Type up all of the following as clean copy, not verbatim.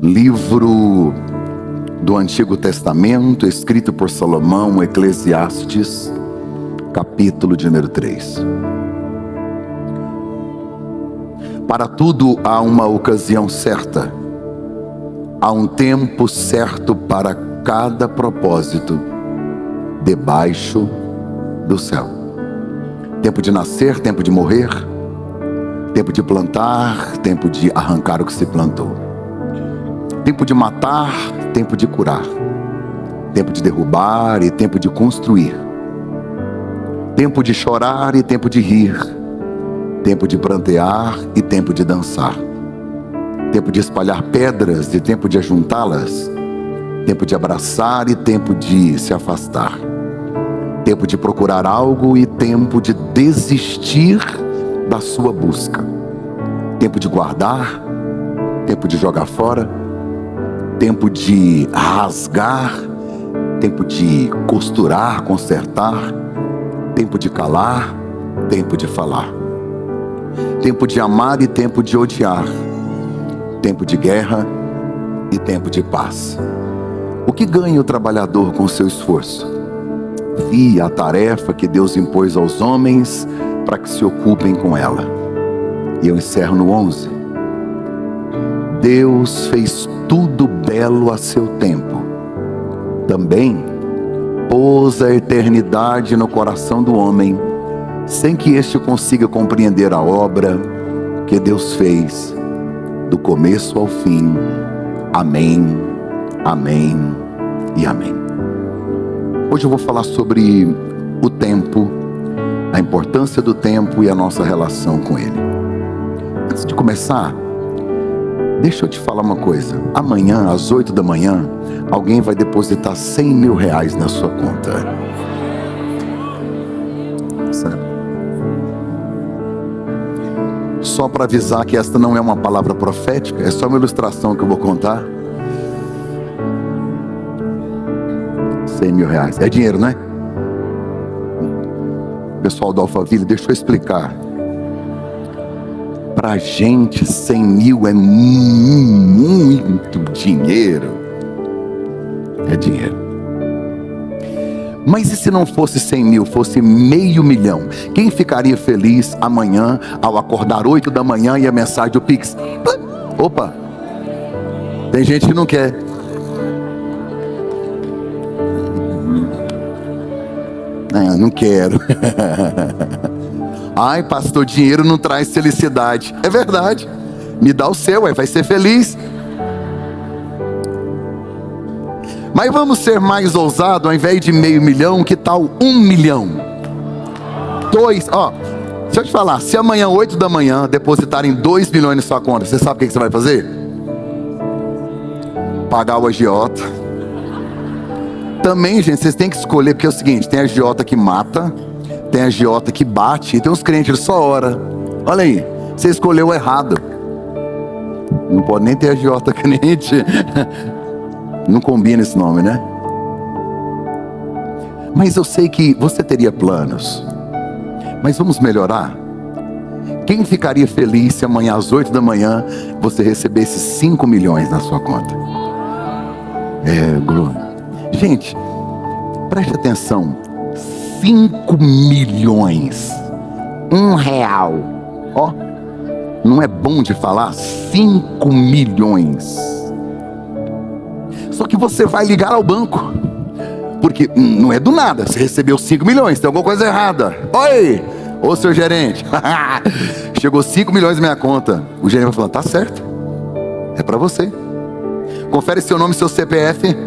Livro do Antigo Testamento, escrito por Salomão, Eclesiastes, capítulo de número 3. Para tudo há uma ocasião certa, há um tempo certo para cada propósito debaixo do céu. Tempo de nascer, tempo de morrer, tempo de plantar, tempo de arrancar o que se plantou. Tempo de matar, tempo de curar. Tempo de derrubar e tempo de construir. Tempo de chorar e tempo de rir. Tempo de prantear e tempo de dançar. Tempo de espalhar pedras e tempo de ajuntá-las. Tempo de abraçar e tempo de se afastar. Tempo de procurar algo e tempo de desistir da sua busca. Tempo de guardar, tempo de jogar fora, tempo de rasgar, tempo de costurar, consertar, tempo de calar, tempo de falar, tempo de amar e tempo de odiar, tempo de guerra e tempo de paz. O que ganha o trabalhador com seu esforço? E a tarefa que Deus impôs aos homens para que se ocupem com ela. E eu encerro no 11. Deus fez tudo belo a seu tempo. Também pôs a eternidade no coração do homem, sem que este consiga compreender a obra que Deus fez, do começo ao fim. Amém, amém e amém. Hoje eu vou falar sobre o tempo, a importância do tempo e a nossa relação com ele. Antes de começar, deixa eu te falar uma coisa. Amanhã, às 8 da manhã, alguém vai depositar 100 mil reais na sua conta. Sabe? Só para avisar que esta não é uma palavra profética, é só uma ilustração que eu vou contar. 100 mil reais. É dinheiro, né? Pessoal do Alphaville, deixa eu explicar. Pra gente, 100 mil é muito dinheiro. É dinheiro. Mas e se não fosse 100 mil, fosse meio milhão? Quem ficaria feliz amanhã ao acordar 8 da manhã e a mensagem do Pix? Opa! Tem gente que não quer. Não quero. Ai, pastor, dinheiro não traz felicidade. É verdade. Me dá o seu, vai ser feliz. Mas vamos ser mais ousados, ao invés de meio milhão, que tal 1 milhão? 2, deixa eu te falar, se amanhã 8 da manhã depositarem 2 milhões na sua conta, você sabe o que você vai fazer? Pagar o agiota. Também, gente, vocês têm que escolher, porque é o seguinte, tem agiota que mata, tem agiota que bate, e tem uns crentes que só ora. Olha aí, você escolheu errado. Não pode nem ter agiota crente. Não combina esse nome, né? Mas eu sei que você teria planos. Mas vamos melhorar? Quem ficaria feliz se amanhã às 8 da manhã você recebesse 5 milhões na sua conta? Glória. Gente, preste atenção. 5 milhões. R$1. Não é bom de falar? 5 milhões. Só que você vai ligar ao banco. Porque não é do nada. Você recebeu 5 milhões, tem alguma coisa errada. Oi! Ô, seu gerente. Chegou 5 milhões na minha conta. O gerente vai falar, tá certo. É pra você. Confere seu nome e seu CPF.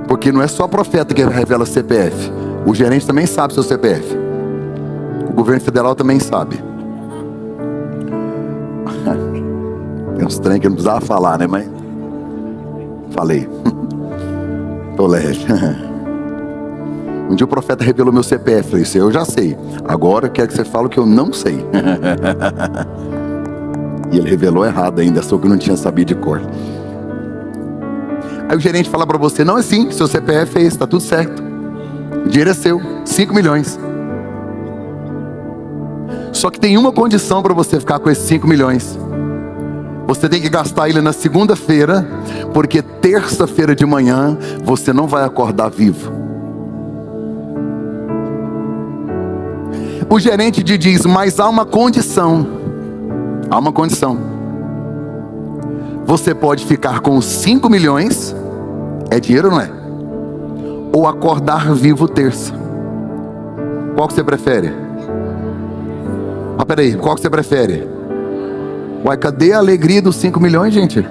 Porque não é só profeta que revela CPF. O gerente também sabe seu CPF. O governo federal também sabe. Tem uns trem que não precisava falar, né? Mas falei. Tô leve. Um dia o profeta revelou meu CPF. Falei, isso eu já sei. Agora eu quero que você fale o que eu não sei. E ele revelou errado ainda, só que eu não tinha sabido de cor. Aí o gerente fala para você, não é assim, seu CPF é esse, tá tudo certo. O dinheiro é seu, 5 milhões. Só que tem uma condição para você ficar com esses 5 milhões. Você tem que gastar ele na segunda-feira, porque terça-feira de manhã você não vai acordar vivo. O gerente diz, mas há uma condição. Há uma condição. Você pode ficar com os 5 milhões, é dinheiro ou não é? Ou acordar vivo terça. Qual que você prefere? Ah, peraí, qual que você prefere? Uai, cadê a alegria dos 5 milhões, gente?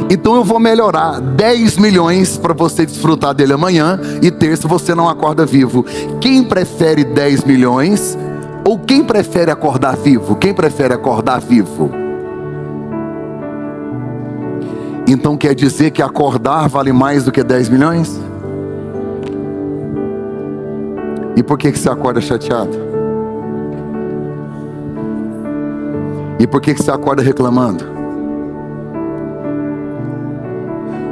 Então eu vou melhorar 10 milhões para você desfrutar dele amanhã, e terça você não acorda vivo. Quem prefere 10 milhões ou quem prefere acordar vivo? Quem prefere acordar vivo? Então quer dizer que acordar vale mais do que 10 milhões? E por que você acorda chateado? E por que você acorda reclamando?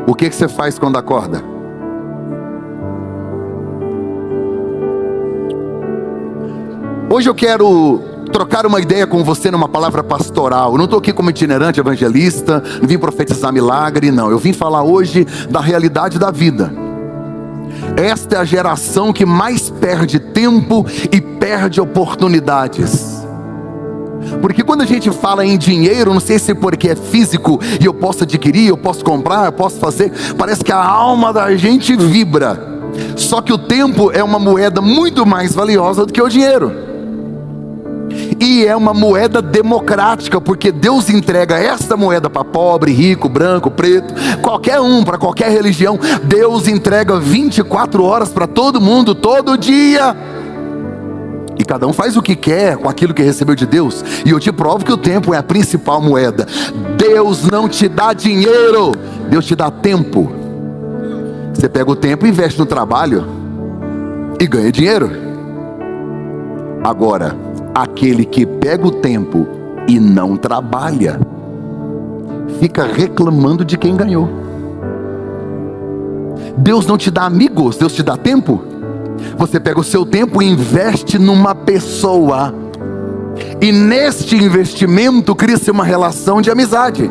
O que você faz quando acorda? Hoje eu quero trocar uma ideia com você numa palavra pastoral. Eu não estou aqui como itinerante evangelista, não vim profetizar milagre, não. Eu vim falar hoje da realidade da vida. Esta é a geração que mais perde tempo e perde oportunidades. Porque quando a gente fala em dinheiro, não sei se é porque é físico e eu posso adquirir, eu posso comprar, eu posso fazer, parece que a alma da gente vibra. Só que o tempo é uma moeda muito mais valiosa do que o dinheiro. E é uma moeda democrática, porque Deus entrega essa moeda para pobre, rico, branco, preto, qualquer um, para qualquer religião. Deus entrega 24 horas para todo mundo, todo dia. E cada um faz o que quer com aquilo que recebeu de Deus. E eu te provo que o tempo é a principal moeda. Deus não te dá dinheiro, Deus te dá tempo. Você pega o tempo, investe no trabalho e ganha dinheiro. Agora, aquele que pega o tempo e não trabalha, fica reclamando de quem ganhou. Deus não te dá amigos, Deus te dá tempo. Você pega o seu tempo e investe numa pessoa, e neste investimento cria-se uma relação de amizade.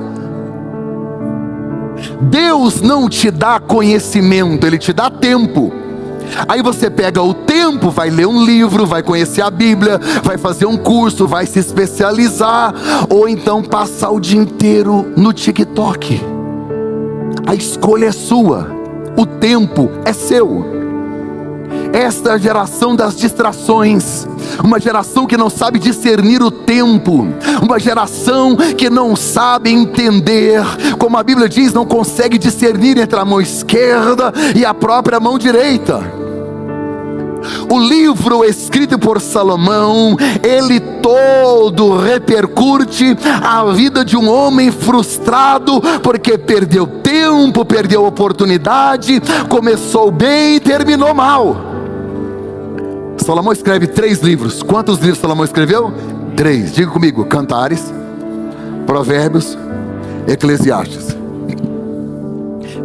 Deus não te dá conhecimento, Ele te dá tempo. Aí você pega o tempo, vai ler um livro, vai conhecer a Bíblia, vai fazer um curso, vai se especializar, ou então passar o dia inteiro no TikTok. A escolha é sua, o tempo é seu. Esta é a geração das distrações, uma geração que não sabe discernir o tempo, uma geração que não sabe entender, como a Bíblia diz, não consegue discernir entre a mão esquerda e a própria mão direita. O livro escrito por Salomão, ele todo repercute a vida de um homem frustrado, porque perdeu tempo, perdeu oportunidade, começou bem e terminou mal. Salomão escreve 3 livros. Quantos livros Salomão escreveu? 3, diga comigo: Cantares, Provérbios, Eclesiastes.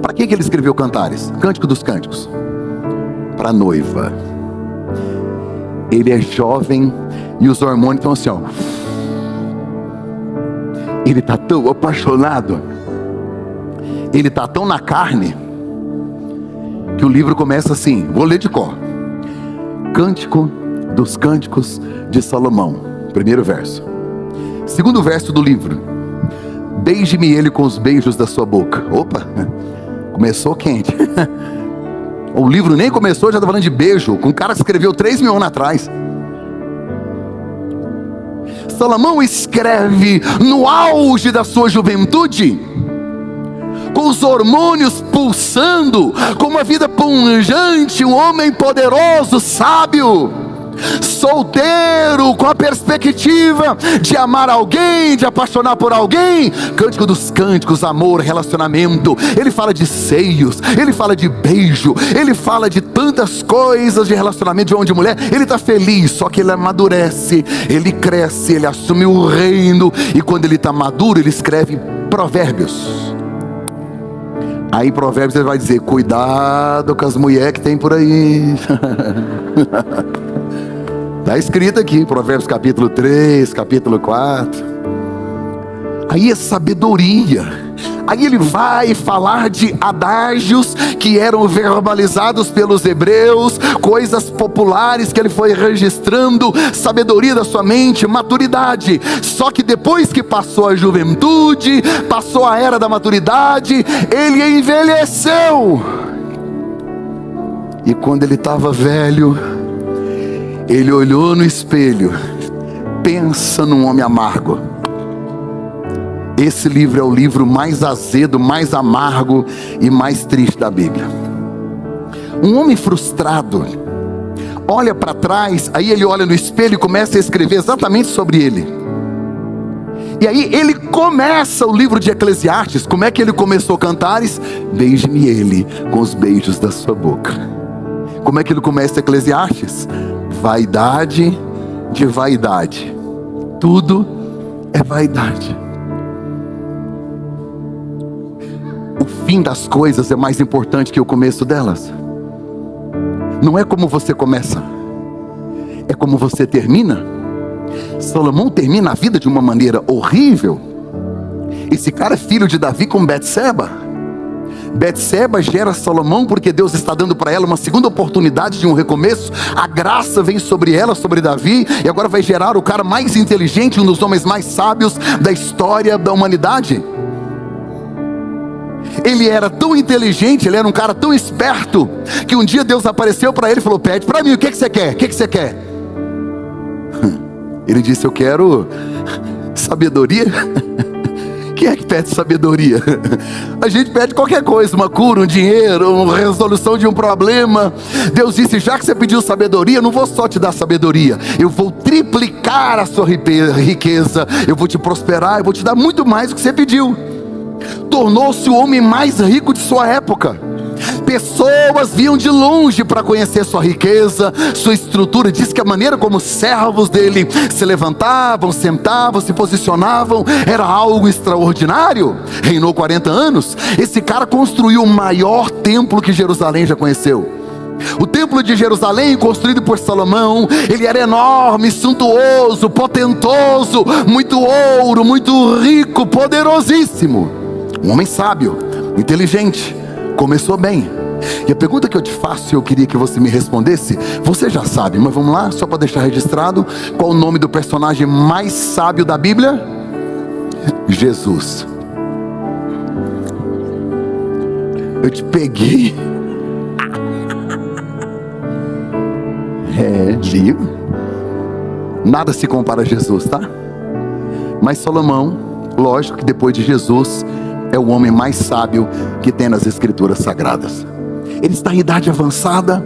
Para que ele escreveu Cantares? Cântico dos Cânticos. Para a noiva. Ele é jovem e os hormônios estão assim, ó. Ele está tão apaixonado, ele está tão na carne, que o livro começa assim, vou ler de cor: Cântico dos Cânticos de Salomão, primeiro verso. Segundo verso do livro: beije-me ele com os beijos da sua boca. Opa, começou quente. O livro nem começou, já está falando de beijo, com um cara que escreveu 3.000 anos atrás. Salomão escreve no auge da sua juventude, com os hormônios pulsando, com uma vida pungente, um homem poderoso, sábio, solteiro, com a perspectiva de amar alguém, de apaixonar por alguém. Cântico dos Cânticos, amor, relacionamento. Ele fala de seios, ele fala de beijo, ele fala de tantas coisas de relacionamento de homem e de mulher. Ele está feliz, só que ele amadurece, ele cresce, ele assume o reino, e quando ele está maduro, ele escreve Provérbios. Aí em Provérbios ele vai dizer: cuidado com as mulheres que tem por aí. Está escrito aqui, Provérbios capítulo 3, capítulo 4. Aí é sabedoria. Aí ele vai falar de adágios que eram verbalizados pelos hebreus, coisas populares que ele foi registrando, sabedoria da sua mente, maturidade. Só que depois que passou a juventude, passou a era da maturidade, ele envelheceu. E quando ele estava velho, ele olhou no espelho. Pensa num homem amargo. Esse livro é o livro mais azedo, mais amargo e mais triste da Bíblia. Um homem frustrado olha para trás, aí ele olha no espelho e começa a escrever exatamente sobre ele. E aí ele começa o livro de Eclesiastes. Como é que ele começou, Cantares? Beije-me ele com os beijos da sua boca. Como é que ele começa Eclesiastes? Vaidade de vaidade. Tudo é vaidade. O fim das coisas é mais importante que o começo delas. Não é como você começa, é como você termina. Salomão termina a vida de uma maneira horrível. Esse cara é filho de Davi com Betseba. Betseba gera Salomão porque Deus está dando para ela uma segunda oportunidade de um recomeço. A graça vem sobre ela, sobre Davi, e agora vai gerar o cara mais inteligente, um dos homens mais sábios da história da humanidade. Ele era tão inteligente, ele era um cara tão esperto, que um dia Deus apareceu para ele e falou: pede para mim, o que você quer? O que você quer? Ele disse: eu quero sabedoria. Quem é que pede sabedoria? A gente pede qualquer coisa, uma cura, um dinheiro, uma resolução de um problema. Deus disse: já que você pediu sabedoria, eu não vou só te dar sabedoria, eu vou triplicar a sua riqueza, eu vou te prosperar, eu vou te dar muito mais do que você pediu. Tornou-se o homem mais rico de sua época. Pessoas vinham de longe para conhecer sua riqueza, sua estrutura. Diz que a maneira como os servos dele se levantavam, sentavam, se posicionavam, era algo extraordinário. Reinou 40 anos. Esse cara construiu o maior templo que Jerusalém já conheceu. O templo de Jerusalém, construído por Salomão, ele era enorme, suntuoso, potentoso, muito ouro, muito rico, poderosíssimo. Um homem sábio, inteligente, começou bem. E a pergunta que eu te faço, eu queria que você me respondesse, você já sabe, mas vamos lá, só para deixar registrado: qual o nome do personagem mais sábio da Bíblia? Jesus. Eu te peguei. Digo, nada se compara a Jesus, tá? Mas Salomão, lógico que depois de Jesus, é o homem mais sábio que tem nas escrituras sagradas. Ele está em idade avançada,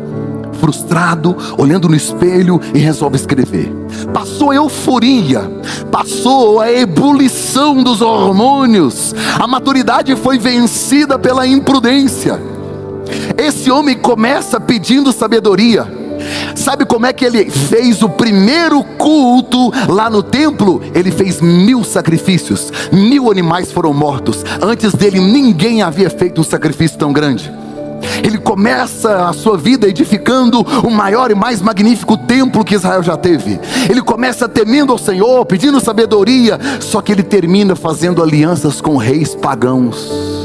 frustrado, olhando no espelho, e resolve escrever. Passou a euforia, passou a ebulição dos hormônios, a maturidade foi vencida pela imprudência. Esse homem começa pedindo sabedoria. Sabe como é que ele fez o primeiro culto lá no templo? Ele fez 1000 sacrifícios, 1000 animais foram mortos. Antes dele ninguém havia feito um sacrifício tão grande. Ele começa a sua vida edificando o maior e mais magnífico templo que Israel já teve. Ele começa temendo ao Senhor, pedindo sabedoria. Só que ele termina fazendo alianças com reis pagãos.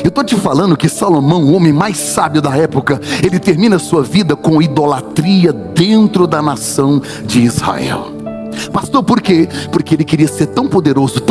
Eu estou te falando que Salomão, o homem mais sábio da época, ele termina a sua vida com idolatria dentro da nação de Israel. Pastor, por quê? Porque ele queria ser tão poderoso,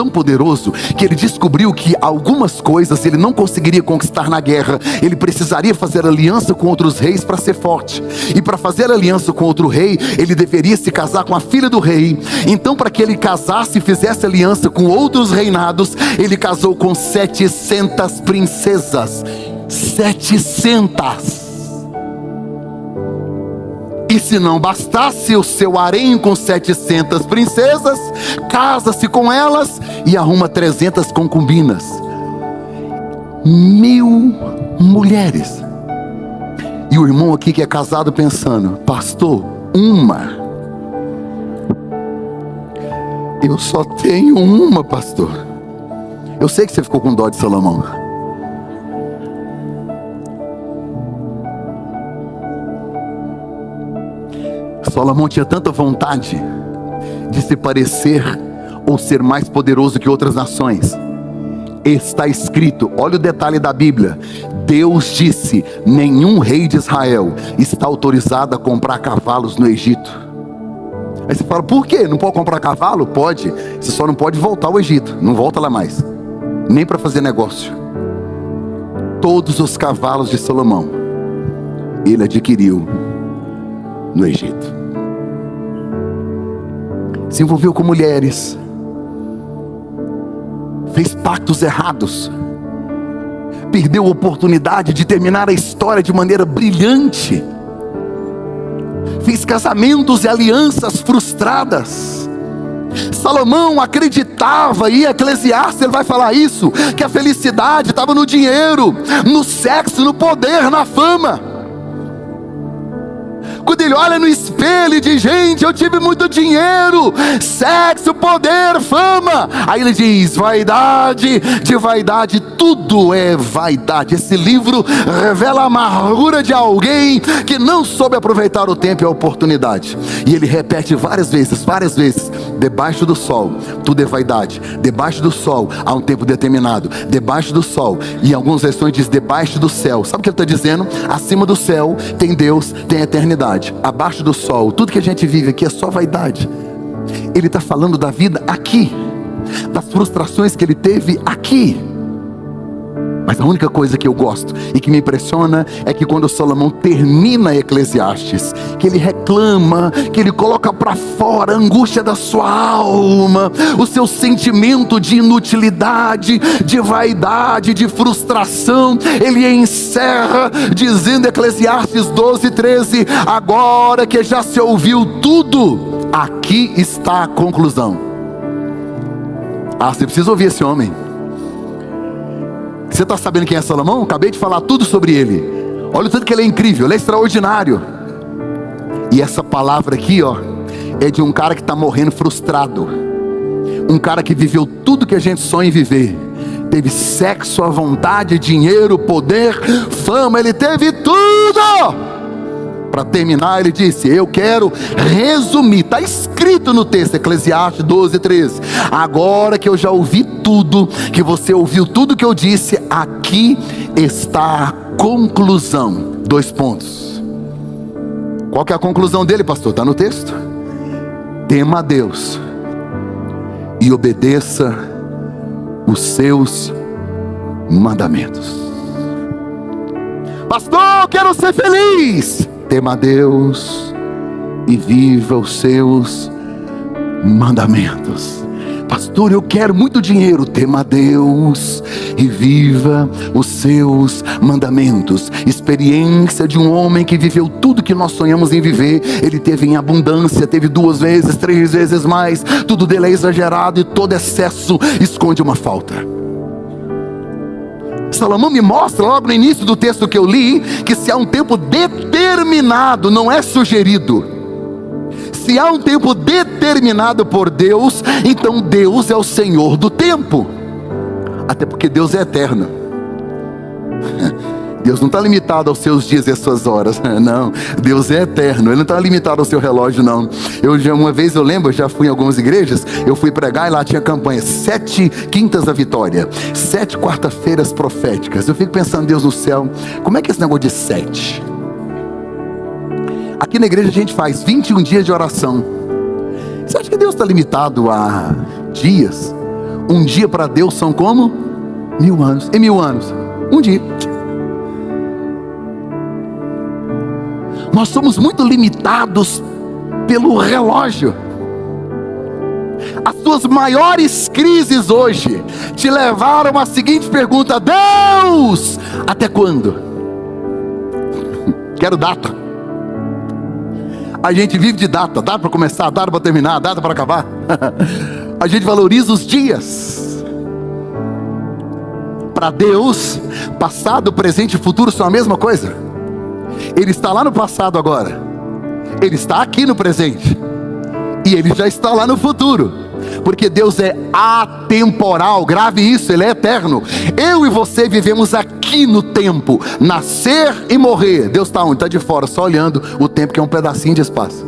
que ele descobriu que algumas coisas ele não conseguiria conquistar na guerra. Ele precisaria fazer aliança com outros reis para ser forte. E para fazer aliança com outro rei, ele deveria se casar com a filha do rei. Então, para que ele casasse e fizesse aliança com outros reinados, ele casou com 700 princesas. 700. E se não bastasse o seu harém com 700 princesas, casa-se com elas e arruma 300 concubinas. 1000 mulheres. E o irmão aqui que é casado pensando: pastor, uma? Eu só tenho uma, pastor. Eu sei que você ficou com dó de Salomão. Salomão tinha tanta vontade de se parecer ou ser mais poderoso que outras nações. Está escrito, olha o detalhe da Bíblia: Deus disse, nenhum rei de Israel está autorizado a comprar cavalos no Egito. Aí você fala, por quê? Não pode comprar cavalo? Pode, você só não pode voltar ao Egito, não volta lá mais, nem para fazer negócio. Todos os cavalos de Salomão ele adquiriu no Egito. Se envolveu com mulheres, fez pactos errados, perdeu a oportunidade de terminar a história de maneira brilhante, fez casamentos e alianças frustradas. Salomão acreditava, e Eclesiastes ele vai falar isso, que a felicidade estava no dinheiro, no sexo, no poder, na fama. Quando ele olha no espelho e diz, gente, eu tive muito dinheiro, sexo, poder, fama. Aí ele diz, vaidade, de vaidade, tudo é vaidade. Esse livro revela a amargura de alguém que não soube aproveitar o tempo e a oportunidade. E ele repete várias vezes, debaixo do sol, tudo é vaidade. Debaixo do sol, há um tempo determinado. Debaixo do sol, e em algumas versões diz, debaixo do céu. Sabe o que ele está dizendo? Acima do céu tem Deus, tem eternidade. Abaixo do sol, tudo que a gente vive aqui é só vaidade. Ele está falando da vida aqui, das frustrações que ele teve aqui. Mas a única coisa que eu gosto e que me impressiona é que quando Salomão termina Eclesiastes, que ele reclama, que ele coloca para fora a angústia da sua alma, o seu sentimento de inutilidade, de vaidade, de frustração, ele encerra dizendo, Eclesiastes 12:13, agora que já se ouviu tudo, aqui está a conclusão. Você precisa ouvir esse homem. Você está sabendo quem é Salomão? Acabei de falar tudo sobre ele. Olha o tanto que ele é incrível, ele é extraordinário. E essa palavra aqui, é de um cara que está morrendo frustrado. Um cara que viveu tudo que a gente sonha em viver. Teve sexo à vontade, dinheiro, poder, fama, ele teve tudo. Para terminar, ele disse, eu quero resumir, está escrito no texto, Eclesiastes 12:13, agora que eu já ouvi tudo, que você ouviu tudo que eu disse, aqui está a conclusão. 2 pontos. Qual que é a conclusão dele, pastor? Está no texto. Tema a Deus e obedeça os seus mandamentos. Pastor, eu quero ser feliz. Tema a Deus e viva os seus mandamentos. Pastor, eu quero muito dinheiro. Tema a Deus e viva os seus mandamentos. Experiência de um homem que viveu tudo que nós sonhamos em viver. Ele teve em abundância, teve 2 vezes, 3 vezes mais. Tudo dele é exagerado e todo excesso esconde uma falta. Salomão me mostra logo no início do texto que eu li, que se há um tempo determinado, não é sugerido. Se há um tempo determinado por Deus, então Deus é o Senhor do tempo. Até porque Deus é eterno. Deus não está limitado aos seus dias e às suas horas, não. Deus é eterno, Ele não está limitado ao seu relógio, não. Uma vez eu lembro, eu já fui em algumas igrejas, eu fui pregar e lá tinha campanha, 7 quintas da vitória, 7 quarta-feiras proféticas. Eu fico pensando, Deus no céu, como é que é esse negócio de 7? Aqui na igreja a gente faz 21 dias de oração. Você acha que Deus está limitado a dias? Um dia para Deus são como 1000 anos. Em 1000 anos, um dia. Nós somos muito limitados pelo relógio. As suas maiores crises hoje te levaram à seguinte pergunta: Deus, até quando? Quero data. A gente vive de data para começar, data para terminar, data para acabar. A gente valoriza os dias. Para Deus, passado, presente e futuro são a mesma coisa. Ele está lá no passado agora, Ele está aqui no presente, e Ele já está lá no futuro, porque Deus é atemporal. Grave isso, Ele é eterno. Eu e você vivemos aqui no tempo, nascer e morrer. Deus está onde? Está de fora, só olhando o tempo, que é um pedacinho de espaço.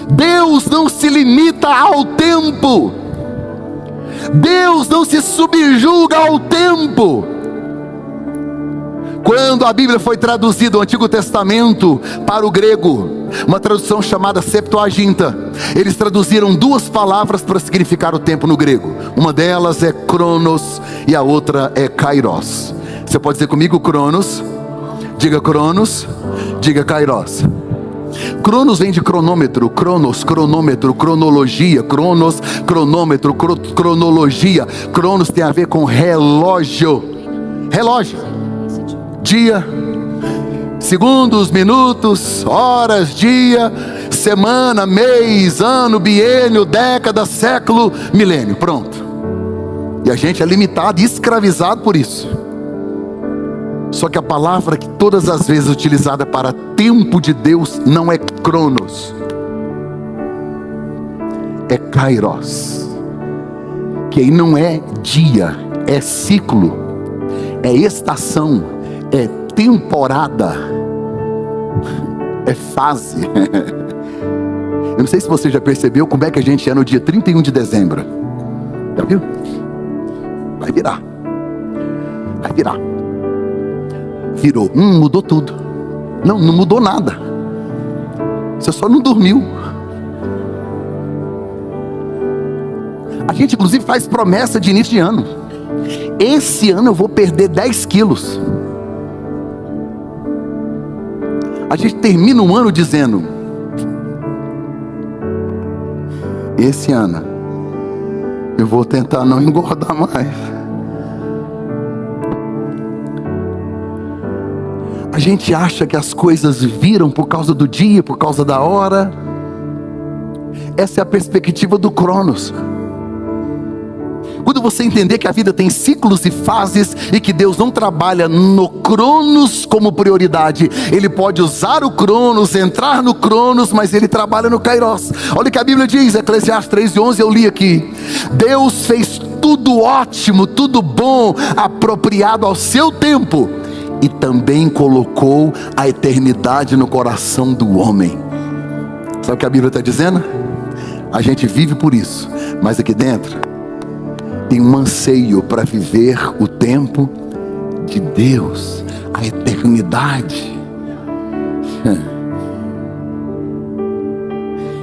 Deus não se limita ao tempo. Deus não se subjuga ao tempo. Quando a Bíblia foi traduzida, o Antigo Testamento, para o grego, uma tradução chamada Septuaginta, eles traduziram duas palavras para significar o tempo no grego. Uma delas é Cronos e a outra é Kairos. Você pode dizer comigo Cronos? Diga Cronos, diga Kairos. Cronos vem de cronômetro, cronos, cronômetro, cronologia, cronos, cronômetro, cronologia. Cronos tem a ver com relógio, relógio, dia, segundos, minutos, horas, dia, semana, mês, ano, biênio, década, século, milênio, pronto. E a gente é limitado e escravizado por isso. Só que a palavra que todas as vezes utilizada para tempo de Deus não é cronos, é kairos, que aí não é dia, é ciclo, é estação, é temporada, é fase. Eu não sei se você já percebeu como é que a gente é no dia 31 de dezembro. Já viu? Vai virar. Vai virar. Virou. Mudou tudo. Não mudou nada. Você só não dormiu. A gente inclusive faz promessa de início de ano. Esse ano eu vou perder 10 quilos. A gente termina um ano dizendo: esse ano eu vou tentar não engordar mais. A gente acha que as coisas viram por causa do dia, por causa da hora. Essa é a perspectiva do Cronos. Quando você entender que a vida tem ciclos e fases, e que Deus não trabalha no Cronos como prioridade, Ele pode usar o Cronos, entrar no Cronos, mas Ele trabalha no Kairos. Olha o que a Bíblia diz, Eclesiastes 3:11, eu li aqui: Deus fez tudo ótimo, tudo bom, apropriado ao seu tempo, e também colocou a eternidade no coração do homem. Sabe o que a Bíblia está dizendo? A gente vive por isso, mas aqui dentro tem um anseio para viver o tempo de Deus, a eternidade.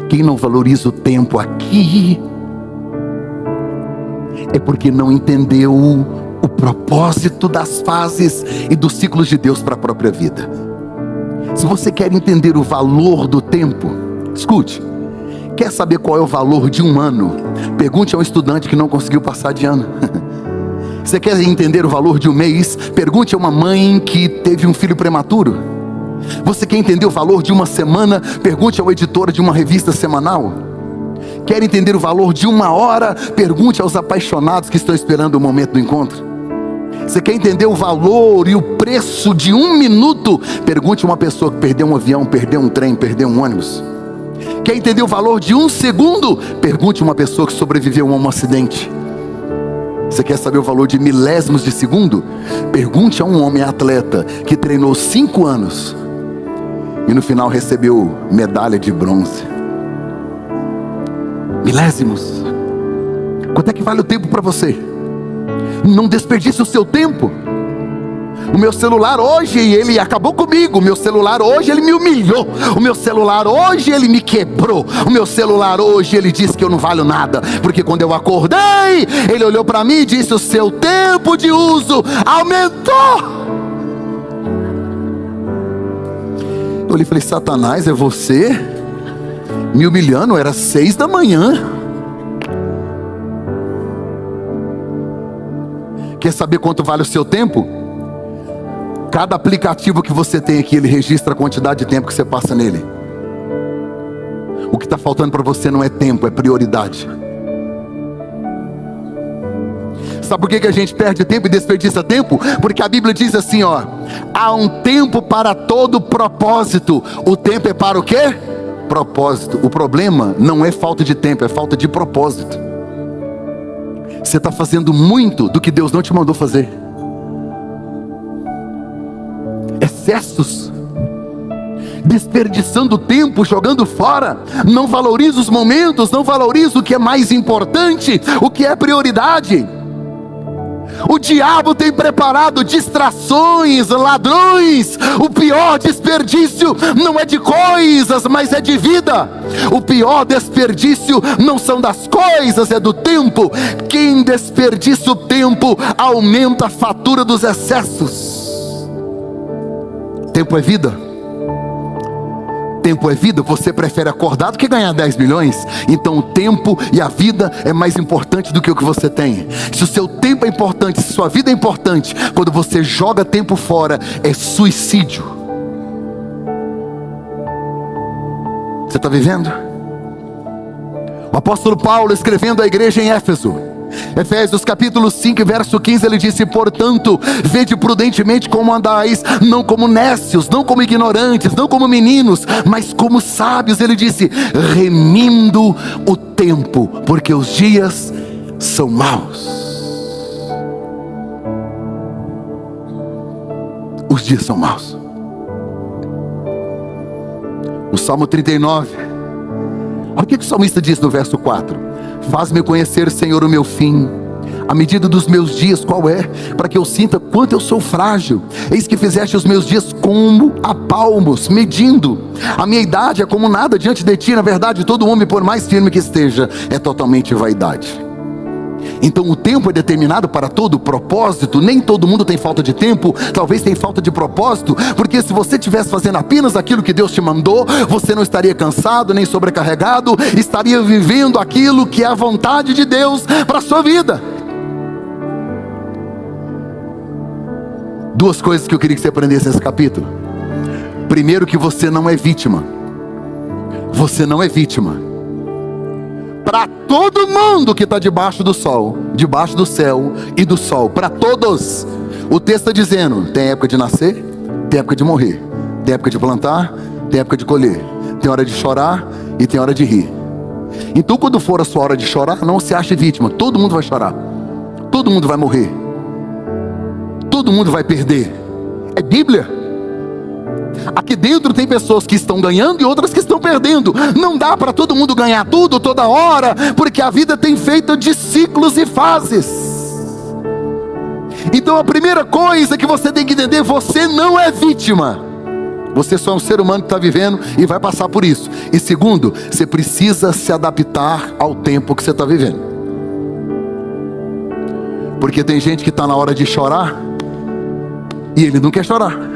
Quem não valoriza o tempo aqui é porque não entendeu o propósito das fases e dos ciclos de Deus para a própria vida. Se você quer entender o valor do tempo, escute. Quer saber qual é o valor de um ano? Pergunte a um estudante que não conseguiu passar de ano. Você quer entender o valor de um mês? Pergunte a uma mãe que teve um filho prematuro. Você quer entender o valor de uma semana? Pergunte ao editor de uma revista semanal. Quer entender o valor de uma hora? Pergunte aos apaixonados que estão esperando o momento do encontro. Você quer entender o valor e o preço de um minuto? Pergunte a uma pessoa que perdeu um avião, perdeu um trem, perdeu um ônibus. Quer entender o valor de um segundo? Pergunte a uma pessoa que sobreviveu a um acidente. Você quer saber o valor de milésimos de segundo? Pergunte a um homem atleta que treinou 5 anos e no final recebeu medalha de bronze. Milésimos. Quanto é que vale o tempo para você? Não desperdice o seu tempo. O meu celular hoje, ele acabou comigo. O meu celular hoje, ele me humilhou. O meu celular hoje, ele me quebrou. O meu celular hoje, ele disse que eu não valho nada. Porque quando eu acordei, ele olhou para mim e disse: o seu tempo de uso aumentou. Eu olhei e falei: Satanás, é você? Me humilhando, era 6 da manhã. Quer saber quanto vale o seu tempo? Cada aplicativo que você tem aqui, ele registra a quantidade de tempo que você passa nele. O que está faltando para você não é tempo, é prioridade. Sabe por que a gente perde tempo e desperdiça tempo? Porque a Bíblia diz assim, ó: há um tempo para todo propósito. O tempo é para o quê? Propósito. O problema não é falta de tempo, é falta de propósito. Você está fazendo muito do que Deus não te mandou fazer. desperdiçando tempo, jogando fora, não valoriza os momentos, não valoriza o que é mais importante, o que é prioridade. O diabo tem preparado distrações, ladrões. O pior desperdício não é de coisas, mas é de vida. O pior desperdício não são das coisas, é do tempo. Quem desperdiça o tempo aumenta a fatura dos excessos. Tempo é vida. Tempo é vida. Você prefere acordar do que ganhar 10 milhões? Então o tempo e a vida é mais importante do que o que você tem. Se o seu tempo é importante, se sua vida é importante, quando você joga tempo fora, é suicídio. Você está vivendo? O apóstolo Paulo, escrevendo à igreja em Éfeso, Efésios capítulo 5, verso 15, ele disse: portanto, vede prudentemente como andais, não como nécios, não como ignorantes, não como meninos, mas como sábios. Ele disse: remindo o tempo, porque os dias são maus. Os dias são maus. O Salmo 39, olha o que o salmista diz no verso 4: faz-me conhecer, Senhor, o meu fim, a medida dos meus dias qual é, para que eu sinta quanto eu sou frágil. Eis que fizeste os meus dias como a palmos, medindo. A minha idade é como nada diante de ti. Na verdade, todo homem, por mais firme que esteja, é totalmente vaidade. Então o tempo é determinado para todo propósito. Nem todo mundo tem falta de tempo, talvez tem falta de propósito, porque se você estivesse fazendo apenas aquilo que Deus te mandou, você não estaria cansado, nem sobrecarregado, estaria vivendo aquilo que é a vontade de Deus para a sua vida. Duas coisas que eu queria que você aprendesse nesse capítulo. Primeiro, que você não é vítima. Você não é vítima. Para todo mundo que está debaixo do sol, debaixo do céu e do sol, para todos, o texto está dizendo: tem época de nascer, tem época de morrer, tem época de plantar, tem época de colher, tem hora de chorar e tem hora de rir. Então quando for a sua hora de chorar, não se ache vítima. Todo mundo vai chorar, todo mundo vai morrer, todo mundo vai perder. É Bíblia. Aqui dentro tem pessoas que estão ganhando e outras que estão perdendo. Não dá para todo mundo ganhar tudo toda hora, porque a vida tem feito de ciclos e fases. Então a primeira coisa que você tem que entender: você não é vítima. Você só é um ser humano que está vivendo e vai passar por isso. E segundo, você precisa se adaptar ao tempo que você está vivendo. Porque tem gente que está na hora de chorar e ele não quer chorar.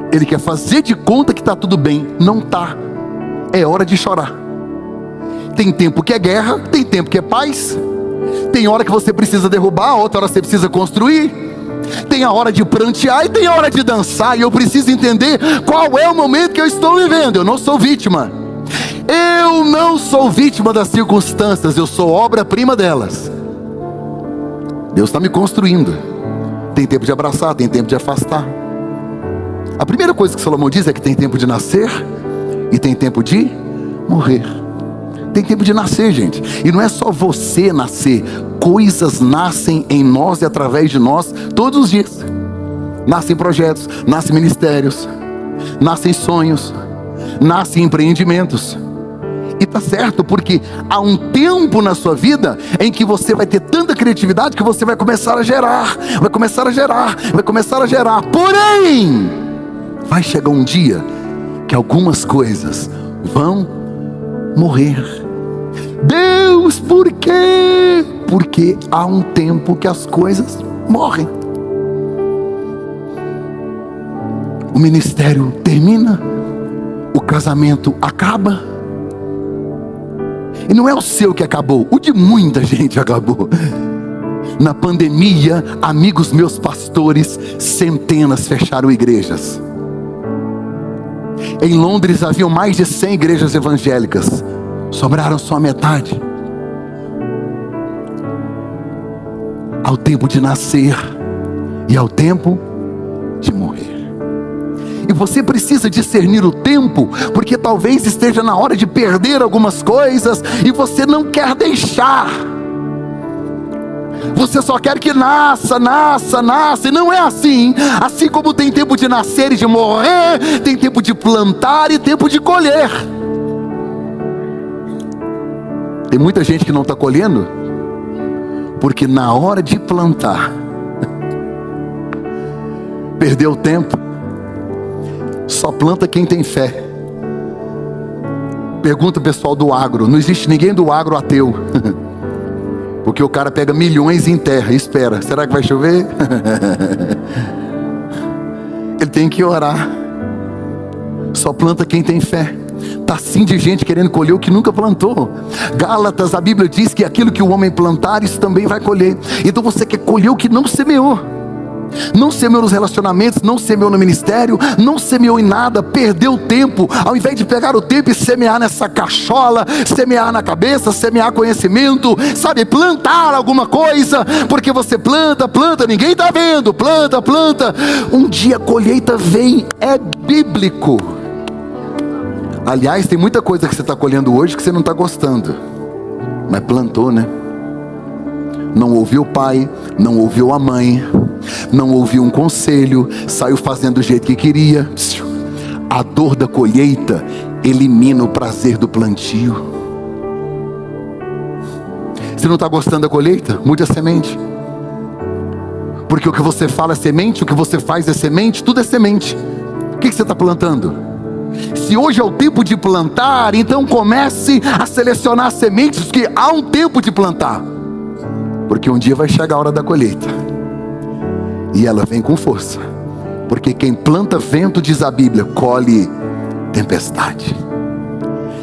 Ele quer fazer de conta que está tudo bem. Não está. É hora de chorar. Tem tempo que é guerra, tem tempo que é paz. Tem hora que você precisa derrubar, outra hora você precisa construir. Tem a hora de prantear e tem a hora de dançar. E eu preciso entender qual é o momento que eu estou vivendo. Eu não sou vítima. Eu não sou vítima das circunstâncias. Eu sou obra-prima delas. Deus está me construindo. Tem tempo de abraçar, tem tempo de afastar. A primeira coisa que Salomão diz é que tem tempo de nascer e tem tempo de morrer. Tem tempo de nascer, gente. E não é só você nascer. Coisas nascem em nós e através de nós todos os dias. Nascem projetos, nascem ministérios, nascem sonhos, nascem empreendimentos. E tá certo, porque há um tempo na sua vida em que você vai ter tanta criatividade que você vai começar a gerar, vai começar a gerar, vai começar a gerar. Porém, vai chegar um dia que algumas coisas vão morrer. Deus, por quê? Porque há um tempo que as coisas morrem. O ministério termina, o casamento acaba. E não é o seu que acabou, o de muita gente acabou. Na pandemia, amigos meus pastores, centenas fecharam igrejas. Em Londres haviam mais de 100 igrejas evangélicas, sobraram só a metade. Ao tempo de nascer e ao tempo de morrer. E você precisa discernir o tempo, porque talvez esteja na hora de perder algumas coisas e você não quer deixar. Você só quer que nasça, nasça, nasça. E não é assim. Assim como tem tempo de nascer e de morrer, tem tempo de plantar e tempo de colher. Tem muita gente que não está colhendo, porque na hora de plantar, perdeu tempo. Só planta quem tem fé. Pergunta o pessoal do agro. Não existe ninguém do agro ateu. Porque o cara pega milhões em terra e espera. Será que vai chover? Ele tem que orar. Só planta quem tem fé. Está assim de gente querendo colher o que nunca plantou. Gálatas, a Bíblia diz que aquilo que o homem plantar, isso também vai colher. Então você quer colher o que não semeou. Não semeou nos relacionamentos, não semeou no ministério, não semeou em nada, perdeu tempo. Ao invés de pegar o tempo e semear nessa cachola, semear na cabeça, semear conhecimento, sabe, plantar alguma coisa, porque você planta, ninguém está vendo, planta, um dia a colheita vem, é bíblico. Aliás, tem muita coisa que você está colhendo hoje que você não está gostando, mas plantou, né? Não ouviu o pai, não ouviu a mãe, não ouviu um conselho, saiu fazendo do jeito que queria. A dor da colheita elimina o prazer do plantio. Você não está gostando da colheita? Mude a semente. Porque o que você fala é semente, o que você faz é semente, tudo é semente. O que você está plantando? Se hoje é o tempo de plantar, então comece a selecionar sementes, porque há um tempo de plantar. Porque um dia vai chegar a hora da colheita. E ela vem com força. Porque quem planta vento, diz a Bíblia, colhe tempestade.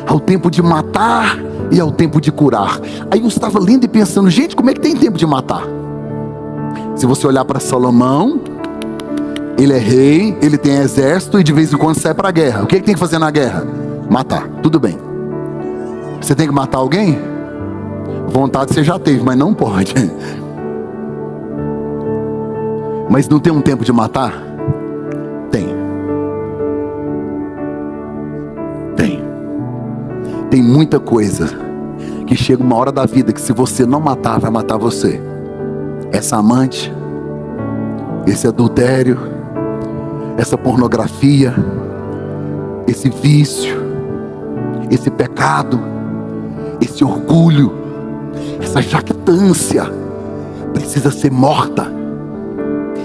Há o tempo de matar e há o tempo de curar. Aí eu estava lendo e pensando, gente, como é que tem tempo de matar? Se você olhar para Salomão, ele é rei, ele tem exército e de vez em quando sai para a guerra. O que ele tem que fazer na guerra? Matar, tudo bem. Você tem que matar alguém? Vontade você já teve, mas não pode. Mas não tem um tempo de matar? Tem. Tem muita coisa que chega uma hora da vida que se você não matar, vai matar você. Essa amante, esse adultério, essa pornografia, esse vício, esse pecado, esse orgulho, essa jactância precisa ser morta.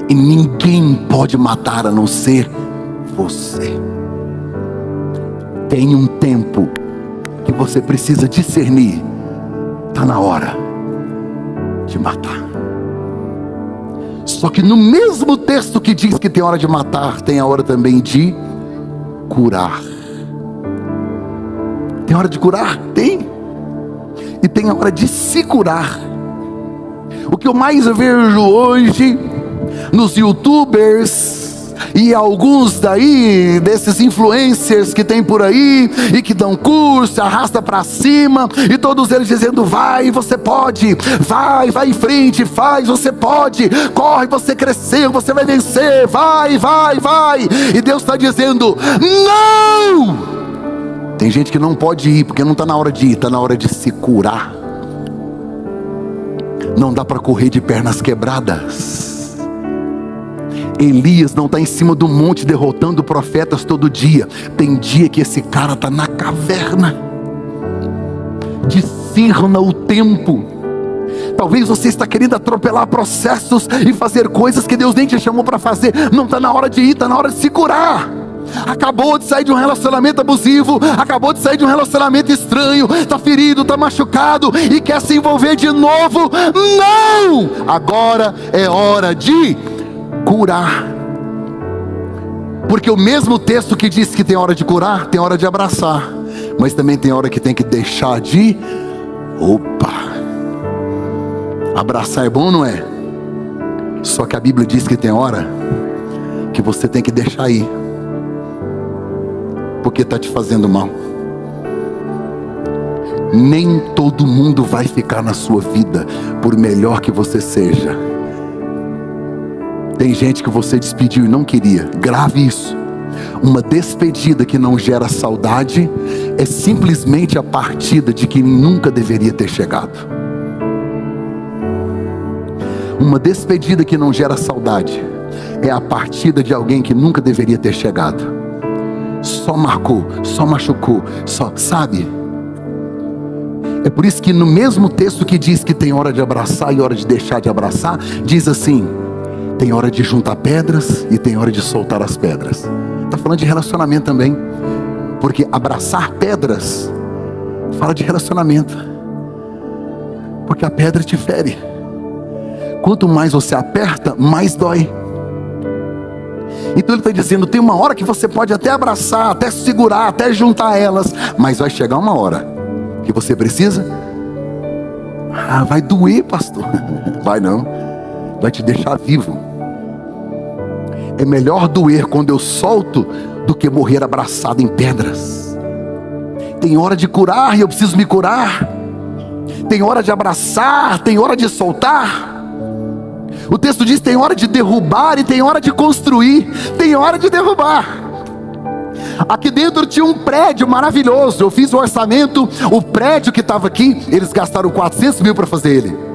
E ninguém pode matar a não ser você. Tem um tempo que você precisa discernir. Está na hora de matar. Só que no mesmo texto que diz que tem hora de matar, tem a hora também de curar. Tem hora de curar? Tem. E tem a hora de se curar. O que eu mais vejo hoje nos youtubers e alguns daí desses influencers que tem por aí e que dão curso, arrasta para cima, e todos eles dizendo: vai, você pode, vai em frente, faz, você pode, corre, você cresceu, você vai vencer, vai. E Deus está dizendo: não! Tem gente que não pode ir, porque não está na hora de ir, está na hora de se curar. Não dá para correr de pernas quebradas. Elias não está em cima do monte derrotando profetas todo dia. Tem dia que esse cara está na caverna. Discerna o tempo. Talvez você está querendo atropelar processos e fazer coisas que Deus nem te chamou para fazer. Não está na hora de ir, está na hora de se curar. Acabou de sair de um relacionamento abusivo, acabou de sair de um relacionamento estranho, está ferido, está machucado e quer se envolver de novo. Não! Agora é hora de curar. Porque o mesmo texto que diz que tem hora de curar, tem hora de abraçar, mas também tem hora que tem que deixar de... Abraçar é bom, não é? Só que a Bíblia diz que tem hora que você tem que deixar ir, porque está te fazendo mal. Nem todo mundo vai ficar na sua vida, por melhor que você seja. Tem gente que você despediu e não queria. Grave isso. Uma despedida que não gera saudade é simplesmente a partida de quem nunca deveria ter chegado. Uma despedida que não gera saudade é a partida de alguém que nunca deveria ter chegado. Só marcou, só machucou, só, sabe? É por isso que no mesmo texto que diz que tem hora de abraçar e hora de deixar de abraçar, diz assim: tem hora de juntar pedras e tem hora de soltar as pedras. Está falando de relacionamento também, porque abraçar pedras fala de relacionamento, porque a pedra te fere. Quanto mais você aperta, mais dói. Então ele está dizendo, tem uma hora que você pode até abraçar, até segurar, até juntar elas, mas vai chegar uma hora que você precisa. Vai doer, pastor. Vai não, vai te deixar vivo. É melhor doer quando eu solto do que morrer abraçado em pedras. Tem hora de curar e eu preciso me curar. Tem hora de abraçar, tem hora de soltar. O texto diz: tem hora de derrubar e tem hora de construir. Tem hora de derrubar. Aqui dentro tinha um prédio maravilhoso. Eu fiz o orçamento. O prédio que estava aqui, eles gastaram 400 mil para fazer ele.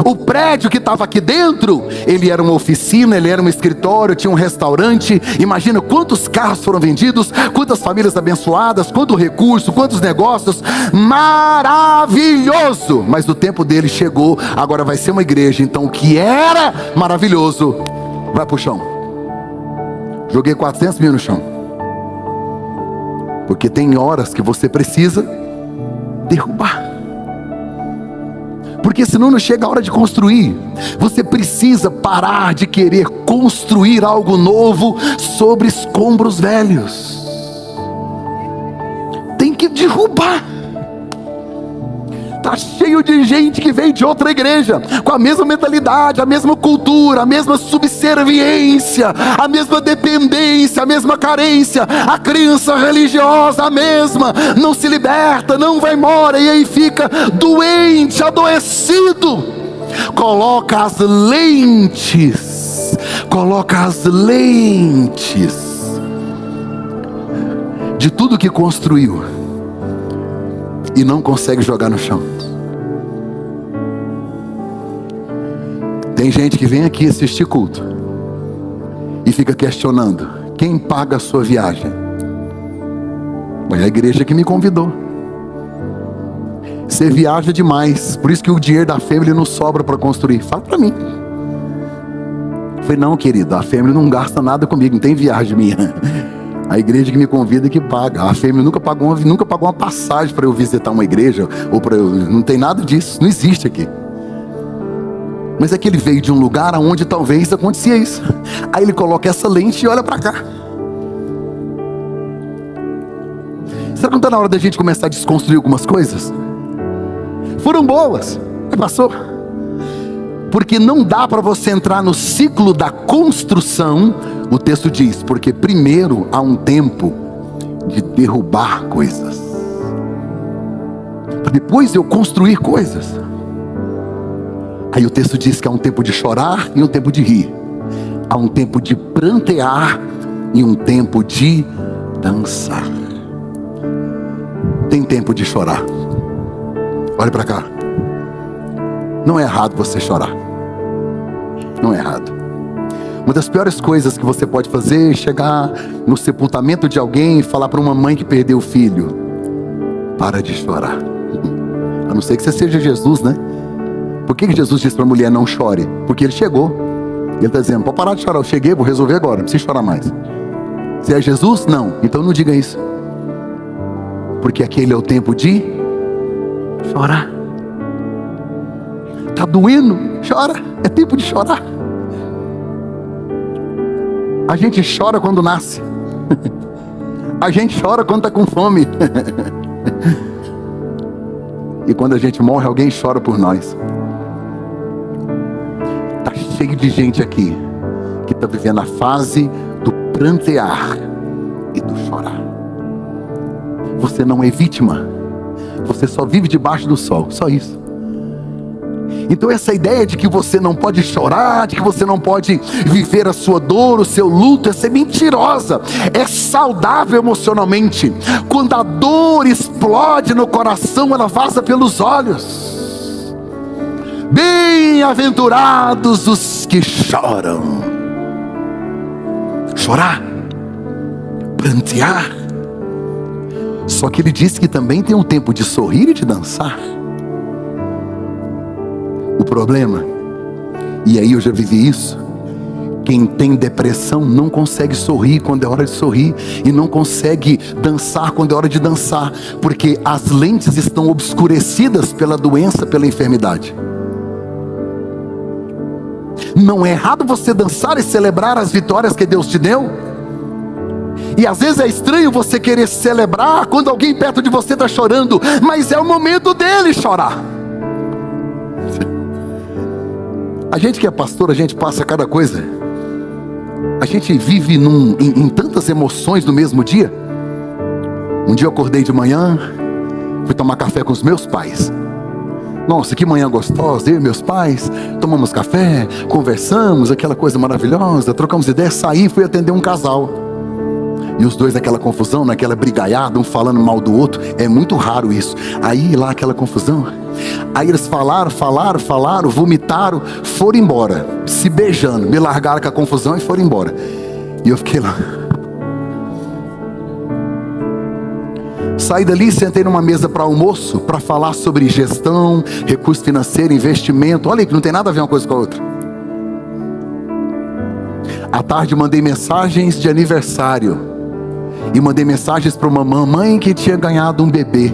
O prédio que estava aqui dentro, ele era uma oficina, ele era um escritório, tinha um restaurante. Imagina quantos carros foram vendidos, quantas famílias abençoadas, quanto recurso, quantos negócios. Maravilhoso! Mas o tempo dele chegou. Agora vai ser uma igreja. Então o que era maravilhoso vai para o chão. Joguei 400 mil no chão, porque tem horas que você precisa derrubar, porque senão não chega a hora de construir. Você precisa parar de querer construir algo novo sobre escombros velhos. Tem que derrubar. Está cheio de gente que veio de outra igreja, com a mesma mentalidade, a mesma cultura, a mesma subserviência, a mesma dependência, a mesma carência. A crença religiosa a mesma, não se liberta, não vai embora, e aí fica doente, adoecido. Coloca as lentes de tudo que construiu e não consegue jogar no chão. Tem gente que vem aqui assistir culto e fica questionando: quem paga a sua viagem? Mas é a igreja que me convidou. Você viaja demais, por isso que o dinheiro da família não sobra para construir. Fala para mim. Eu falei: não, querido, a família não gasta nada comigo, não tem viagem minha. A igreja que me convida é que paga. A família nunca pagou uma passagem para eu visitar uma igreja, ou para eu, não tem nada disso, não existe aqui. Mas é que ele veio de um lugar onde talvez acontecia isso. Aí ele coloca essa lente e olha para cá. Será que não está na hora da gente começar a desconstruir algumas coisas? Foram boas, mas passou. Porque não dá para você entrar no ciclo da construção. O texto diz: porque primeiro há um tempo de derrubar coisas, para depois eu construir coisas. Aí o texto diz que há um tempo de chorar e um tempo de rir. Há um tempo de prantear e um tempo de dançar. Tem tempo de chorar. Olha para cá. Não é errado você chorar. Não é errado. Uma das piores coisas que você pode fazer é chegar no sepultamento de alguém e falar para uma mãe que perdeu o filho: para de chorar. A não ser que você seja Jesus, né? Por que Jesus disse para a mulher: não chore? Porque ele chegou. Ele está dizendo: pode parar de chorar, eu cheguei, vou resolver agora, não precisa chorar mais. Se é Jesus, não. Então não diga isso. Porque aquele é o tempo de chorar. Está doendo? Chora. É tempo de chorar. A gente chora quando nasce. A gente chora quando está com fome. E quando a gente morre, alguém chora por nós. Está cheio de gente aqui que está vivendo a fase do prantear e do chorar. Você não é vítima. Você só vive debaixo do sol. Só isso. Então essa ideia de que você não pode chorar, de que você não pode viver a sua dor, o seu luto, essa é mentirosa. É saudável emocionalmente. Quando a dor explode no coração, ela vaza pelos olhos. Bem-aventurados os que choram. Chorar, prantear. Só que ele disse que também tem um tempo de sorrir e de dançar. O problema, e aí eu já vivi isso, quem tem depressão não consegue sorrir quando é hora de sorrir, e não consegue dançar quando é hora de dançar, porque as lentes estão obscurecidas pela doença, pela enfermidade. Não é errado você dançar e celebrar as vitórias que Deus te deu. E às vezes é estranho você querer celebrar quando alguém perto de você está chorando, mas é o momento dele chorar. A gente que é pastor, a gente passa cada coisa. A gente vive em tantas emoções no mesmo dia. Um dia eu acordei de manhã, fui tomar café com os meus pais. Nossa, que manhã gostosa, eu e meus pais tomamos café, conversamos, aquela coisa maravilhosa, trocamos ideias, saí e fui atender um casal. E os dois naquela confusão, naquela brigaiada, um falando mal do outro. É muito raro isso. Aí lá aquela confusão. Aí eles falaram, vomitaram, foram embora, se beijando, me largaram com a confusão e foram embora. E eu fiquei lá. Saí dali, sentei numa mesa para almoço, para falar sobre gestão, recurso financeiro, investimento. Olha aí que não tem nada a ver uma coisa com a outra. À tarde mandei mensagens de aniversário. E mandei mensagens para uma mamãe que tinha ganhado um bebê.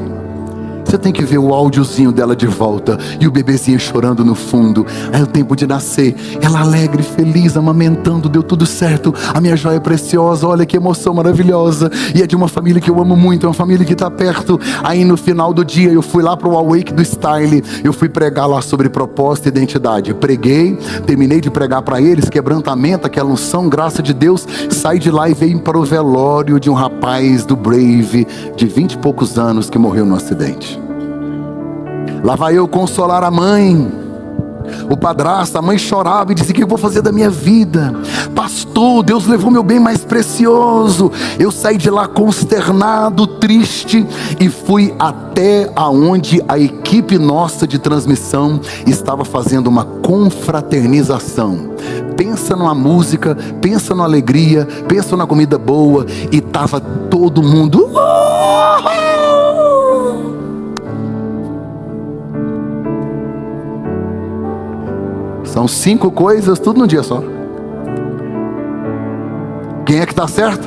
Você tem que ver o áudiozinho dela de volta. E o bebezinho chorando no fundo. É o tempo de nascer. Ela alegre, feliz, amamentando. Deu tudo certo. A minha joia preciosa. Olha que emoção maravilhosa. E é de uma família que eu amo muito. É uma família que está perto. Aí no final do dia eu fui lá para o Awake do Style. Eu fui pregar lá sobre propósito e identidade. Preguei. Terminei de pregar para eles. Quebrantamento, aquela unção, graça de Deus. Saí de lá e veio para o velório de um rapaz do Brave. De 20 e poucos anos que morreu no acidente. Lá vai eu consolar a mãe, o padrasto. A mãe chorava e dizia: o que eu vou fazer da minha vida? Pastor, Deus levou meu bem mais precioso. Eu saí de lá consternado, triste, e fui até aonde a equipe nossa de transmissão estava fazendo uma confraternização. Pensa numa música, pensa numa alegria, pensa numa comida boa, e estava todo mundo... São 5 coisas, tudo num dia só. Quem é que está certo?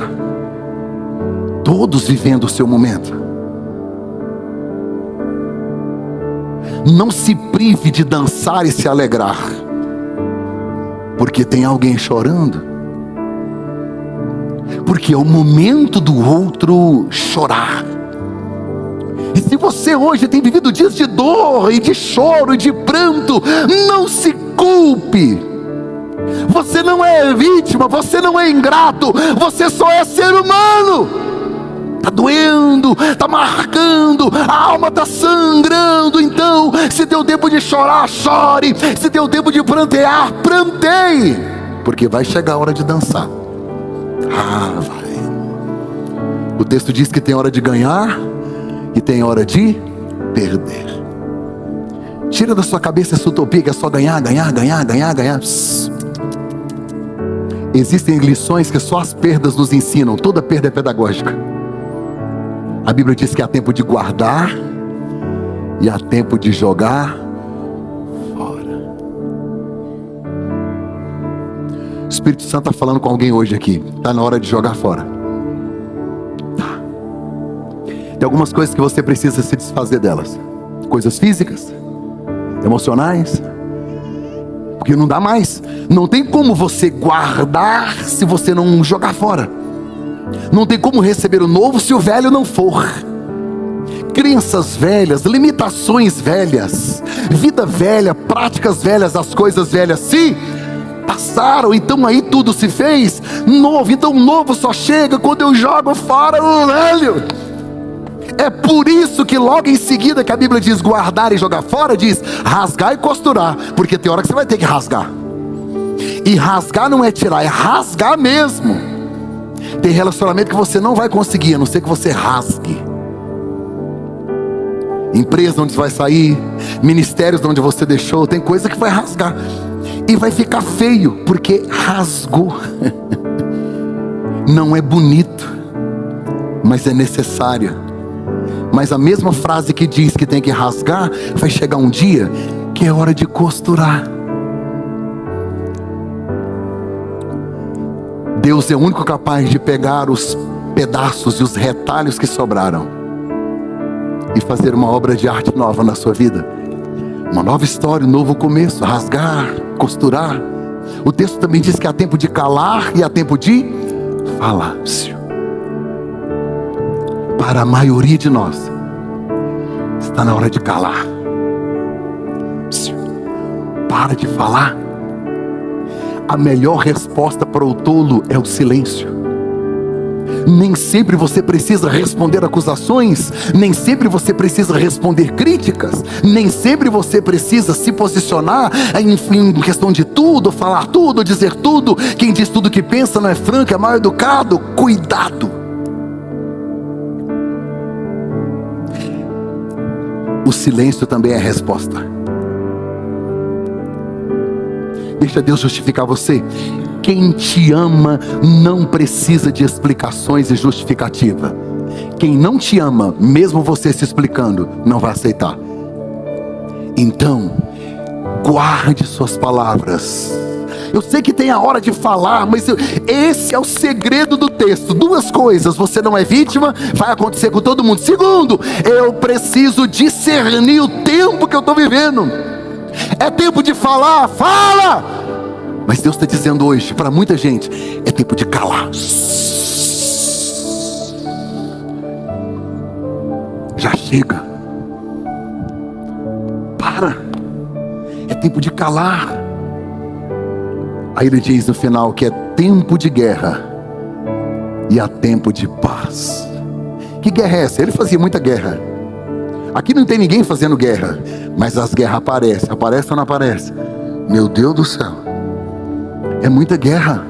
Todos vivendo o seu momento. Não se prive de dançar e se alegrar, porque tem alguém chorando. Porque é o momento do outro chorar. E se você hoje tem vivido dias de dor e de choro e de pranto, não se culpe. Você não é vítima, você não é ingrato, você só é ser humano. Está doendo, está marcando, a alma está sangrando. Então, se deu tempo de chorar, chore. Se deu tempo de prantear, pranteie. Porque vai chegar a hora de dançar. Vai. O texto diz que tem hora de ganhar e tem hora de perder. Tira da sua cabeça essa utopia que é só ganhar. Psst. Existem lições que só as perdas nos ensinam. Toda perda é pedagógica. A Bíblia diz que há tempo de guardar e há tempo de jogar fora. O Espírito Santo está falando com alguém hoje aqui. Está na hora de jogar fora. Tá. Tem algumas coisas que você precisa se desfazer delas. Coisas físicas, emocionais, porque não dá mais. Não tem como você guardar se você não jogar fora. Não tem como receber o novo se o velho não for. Crenças velhas, limitações velhas, vida velha, práticas velhas, as coisas velhas se passaram. Então aí tudo se fez novo. Então o novo só chega quando eu jogo fora o velho. É por isso que logo em seguida que a Bíblia diz guardar e jogar fora, diz rasgar e costurar. Porque tem hora que você vai ter que rasgar. E rasgar não é tirar, é rasgar mesmo. Tem relacionamento que você não vai conseguir, a não ser que você rasgue. Empresa onde você vai sair, ministérios onde você deixou, tem coisa que vai rasgar. E vai ficar feio, porque rasgou. Não é bonito, mas é necessário. Mas a mesma frase que diz que tem que rasgar, vai chegar um dia que é hora de costurar. Deus é o único capaz de pegar os pedaços e os retalhos que sobraram e fazer uma obra de arte nova na sua vida. Uma nova história, um novo começo, rasgar, costurar. O texto também diz que há tempo de calar e há tempo de falar. Para a maioria de nós, está na hora de calar. Para de falar. A melhor resposta para o tolo é o silêncio. Nem sempre você precisa responder acusações, nem sempre você precisa responder críticas, nem sempre você precisa se posicionar em questão de tudo, falar tudo, dizer tudo. Quem diz tudo que pensa não é franco, é mal educado. Cuidado. O silêncio também é resposta. Deixa Deus justificar você. Quem te ama não precisa de explicações e justificativa. Quem não te ama, mesmo você se explicando, não vai aceitar. Então, guarde suas palavras. Eu sei que tem a hora de falar, mas esse é o segredo do texto. Duas coisas: você não é vítima, vai acontecer com todo mundo. Segundo, eu preciso discernir o tempo que eu estou vivendo. É tempo de falar, fala! Mas Deus está dizendo hoje, para muita gente, é tempo de calar. Já chega. Para. É tempo de calar. Aí ele diz no final que é tempo de guerra e há tempo de paz. Que guerra é essa? Ele fazia muita guerra. Aqui não tem ninguém fazendo guerra, mas as guerras aparecem. Aparece ou não aparece? Meu Deus do céu. É muita guerra.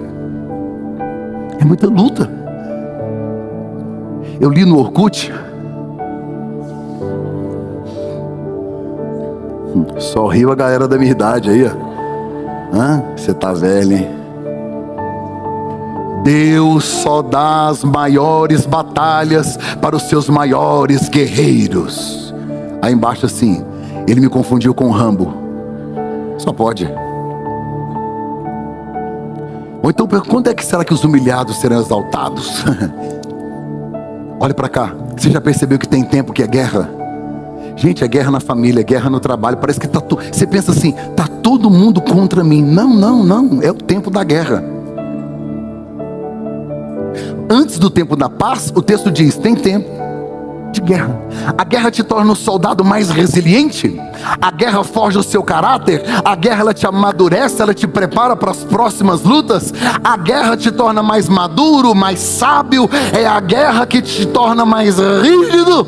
É muita luta. Eu li no Orkut. Só riu a galera da minha idade aí, ó. Você tá velho, hein? Deus só dá as maiores batalhas para os seus maiores guerreiros. Aí embaixo assim, ele me confundiu com Rambo. Só pode. Ou então, quando é que será que os humilhados serão exaltados? Olha para cá. Você já percebeu que tem tempo que é guerra? Gente, é guerra na família, é guerra no trabalho. Parece que você pensa assim, tá todo mundo contra mim. Não, não, não. É o tempo da guerra. Antes do tempo da paz, o texto diz, tem tempo de guerra. A guerra te torna um soldado mais resiliente. A guerra forja o seu caráter. A guerra, ela te amadurece, ela te prepara para as próximas lutas. A guerra te torna mais maduro, mais sábio. É a guerra que te torna mais rígido.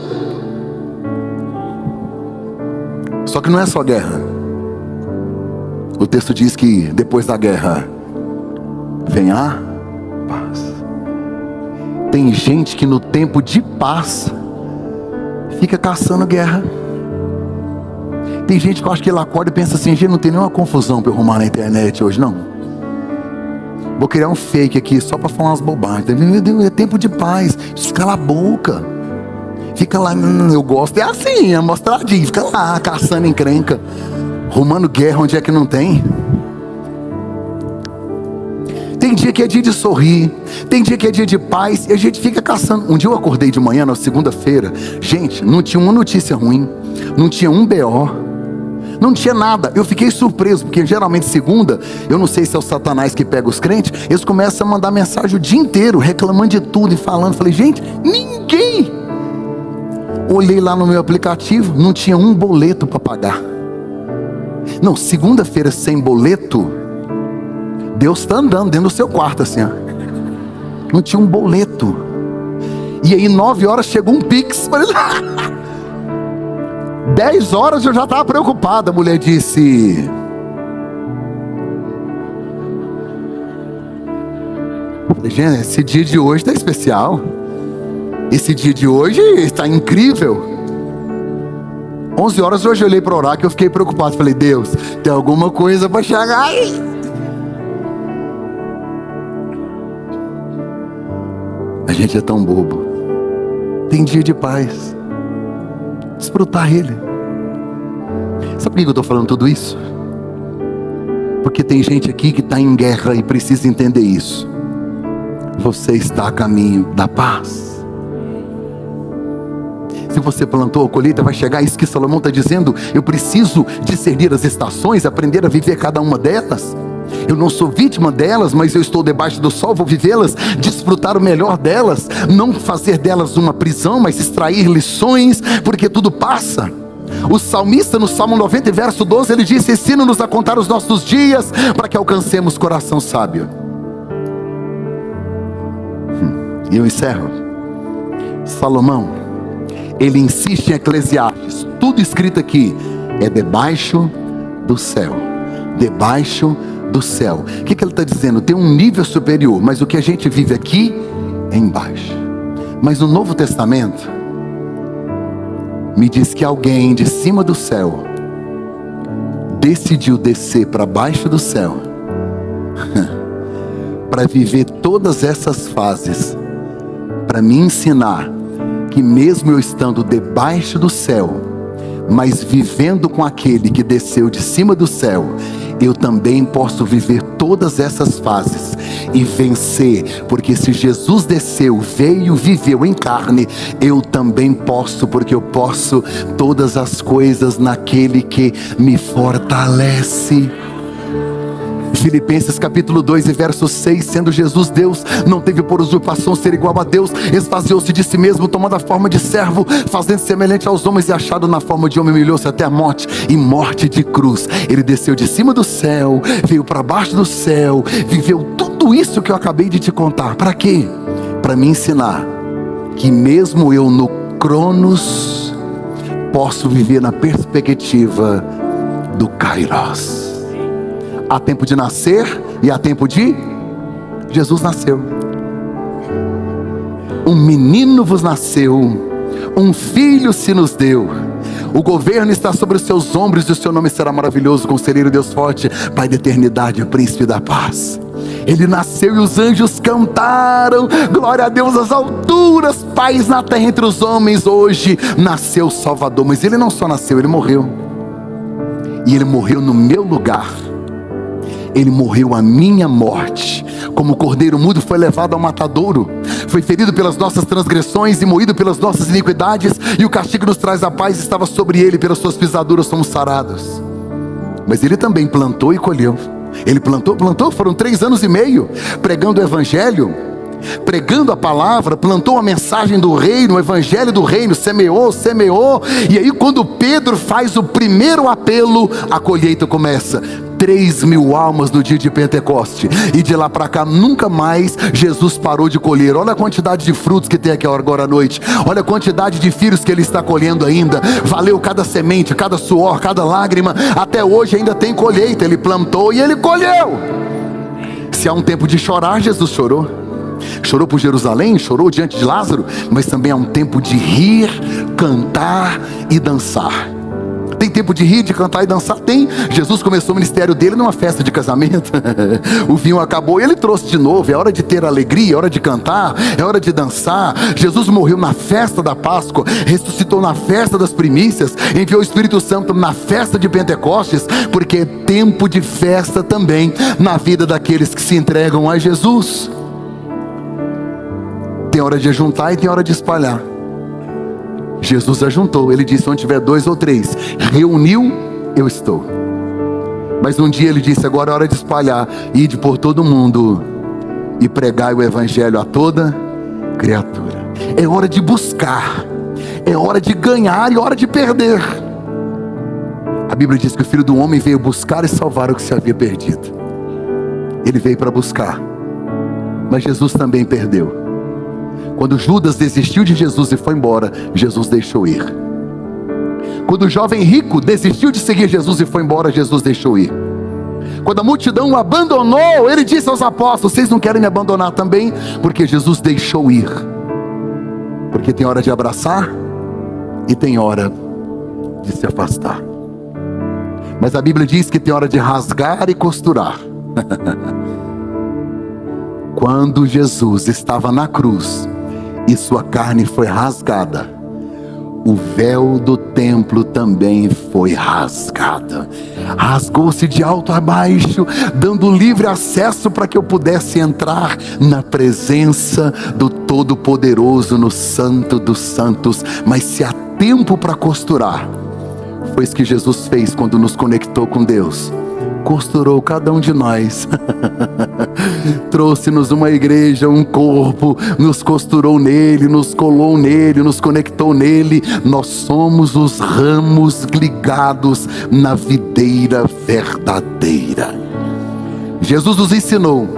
Só que não é só guerra. O texto diz que depois da guerra vem a paz. Tem gente que no tempo de paz fica caçando guerra. Tem gente que eu acho que ele acorda e pensa assim, gente, não tem nenhuma confusão para eu arrumar na internet hoje, não. Vou criar um fake aqui só para falar umas bobagens. Meu Deus, é tempo de paz. Cala a boca. Fica lá, eu gosto. É assim, é mostradinho. Fica lá, caçando encrenca. Arrumando guerra onde é que não tem. Tem dia que é dia de sorrir, tem dia que é dia de paz, e a gente fica caçando. Um dia eu acordei de manhã, na segunda-feira, gente, não tinha uma notícia ruim, não tinha um BO, não tinha nada. Eu fiquei surpreso, porque geralmente segunda, eu não sei se é o Satanás que pega os crentes, eles começam a mandar mensagem o dia inteiro, reclamando de tudo e falando. Falei, gente, ninguém. Olhei lá no meu aplicativo, não tinha um boleto para pagar. Não, segunda-feira sem boleto, Deus está andando dentro do seu quarto assim, ó. Não tinha um boleto. E aí 9 horas chegou um Pix. 10 horas eu já estava preocupada. A mulher disse, gente, esse dia de hoje está especial. Esse dia de hoje está incrível. 11 horas hoje eu olhei para orar, que eu fiquei preocupado. Falei, Deus, tem alguma coisa para chegar aí. A gente é tão bobo. Tem dia de paz. Desfrutar Ele. Sabe por que eu estou falando tudo isso? Porque tem gente aqui que está em guerra e precisa entender isso. Você está a caminho da paz. Se você plantou, a colheita vai chegar. Isso que Salomão está dizendo. Eu preciso discernir as estações, aprender a viver cada uma delas. Eu não sou vítima delas, mas eu estou debaixo do sol, vou vivê-las, desfrutar o melhor delas, não fazer delas uma prisão, mas extrair lições, porque tudo passa. O salmista no Salmo 90, verso 12, ele disse: ensina-nos a contar os nossos dias, para que alcancemos coração sábio. E eu encerro. Salomão, ele insiste em Eclesiastes, tudo escrito aqui é debaixo do céu. Debaixo do céu. O que ele está dizendo? Tem um nível superior, mas o que a gente vive aqui é embaixo. Mas no Novo Testamento me diz que alguém de cima do céu decidiu descer para baixo do céu para viver todas essas fases, para me ensinar que mesmo eu estando debaixo do céu, mas vivendo com aquele que desceu de cima do céu, eu também posso viver todas essas fases e vencer, porque se Jesus desceu, veio, viveu em carne, eu também posso, porque eu posso todas as coisas naquele que me fortalece. Filipenses capítulo 2 e verso 6, sendo Jesus Deus, não teve por usurpação ser igual a Deus, esvaziou-se de si mesmo, tomando a forma de servo, fazendo semelhante aos homens, e achado na forma de homem, humilhou-se até a morte, e morte de cruz. Ele desceu de cima do céu, veio para baixo do céu, viveu tudo isso que eu acabei de te contar. Para quê? Para me ensinar que mesmo eu no Cronos, posso viver na perspectiva do Kairos. Há tempo de nascer e há tempo de... Jesus nasceu. Um menino vos nasceu, um filho se nos deu. O governo está sobre os seus ombros e o seu nome será maravilhoso, Conselheiro, Deus forte, Pai da eternidade, o Príncipe da paz. Ele nasceu e os anjos cantaram, glória a Deus às alturas, paz na terra entre os homens. Hoje nasceu o Salvador. Mas ele não só nasceu, ele morreu. E ele morreu no meu lugar. Ele morreu a minha morte. Como o cordeiro mudo foi levado ao matadouro, foi ferido pelas nossas transgressões e moído pelas nossas iniquidades, e o castigo que nos traz a paz estava sobre ele, pelas suas pisaduras somos sarados. Mas ele também plantou e colheu. Ele plantou, foram 3 anos e meio pregando o evangelho, pregando a palavra, plantou a mensagem do reino, o evangelho do reino, semeou, e aí quando Pedro faz o primeiro apelo, a colheita começa. 3.000 almas no dia de Pentecoste, e de lá para cá nunca mais Jesus parou de colher. Olha a quantidade de frutos que tem aqui agora à noite, olha a quantidade de filhos que ele está colhendo ainda. Valeu cada semente, cada suor, cada lágrima. Até hoje ainda tem colheita. Ele plantou e ele colheu. Se há um tempo de chorar, Jesus chorou. Chorou por Jerusalém, chorou diante de Lázaro, mas também há um tempo de rir, cantar e dançar. Tem tempo de rir, de cantar e dançar? Tem. Jesus começou o ministério dele numa festa de casamento. O vinho acabou e ele trouxe de novo. É hora de ter alegria, é hora de cantar, é hora de dançar. Jesus morreu na festa da Páscoa, ressuscitou na festa das primícias, enviou o Espírito Santo na festa de Pentecostes, porque é tempo de festa também na vida daqueles que se entregam a Jesus. Tem hora de juntar e tem hora de espalhar. Jesus ajuntou, ele disse: onde tiver 2 ou 3 reuniu, eu estou. Mas um dia ele disse: agora é hora de espalhar, ide por todo mundo e pregai o evangelho a toda criatura. É hora de buscar, é hora de ganhar e hora de perder. A Bíblia diz que o Filho do Homem veio buscar e salvar o que se havia perdido. Ele veio para buscar, mas Jesus também perdeu. Quando Judas desistiu de Jesus e foi embora, Jesus deixou ir. Quando o jovem rico desistiu de seguir Jesus e foi embora, Jesus deixou ir. Quando a multidão o abandonou, ele disse aos apóstolos: vocês não querem me abandonar também? Porque Jesus deixou ir. Porque tem hora de abraçar e tem hora de se afastar. Mas a Bíblia diz que tem hora de rasgar e costurar. Quando Jesus estava na cruz e sua carne foi rasgada, o véu do templo também foi rasgado. Rasgou-se de alto a baixo, dando livre acesso para que eu pudesse entrar na presença do Todo-Poderoso, no Santo dos Santos. Mas se há tempo para costurar, foi isso que Jesus fez quando nos conectou com Deus. Costurou cada um de nós. Trouxe-nos uma igreja, um corpo, nos costurou nele, nos colou nele, nos conectou nele. Nós somos os ramos ligados na videira verdadeira. Jesus nos ensinou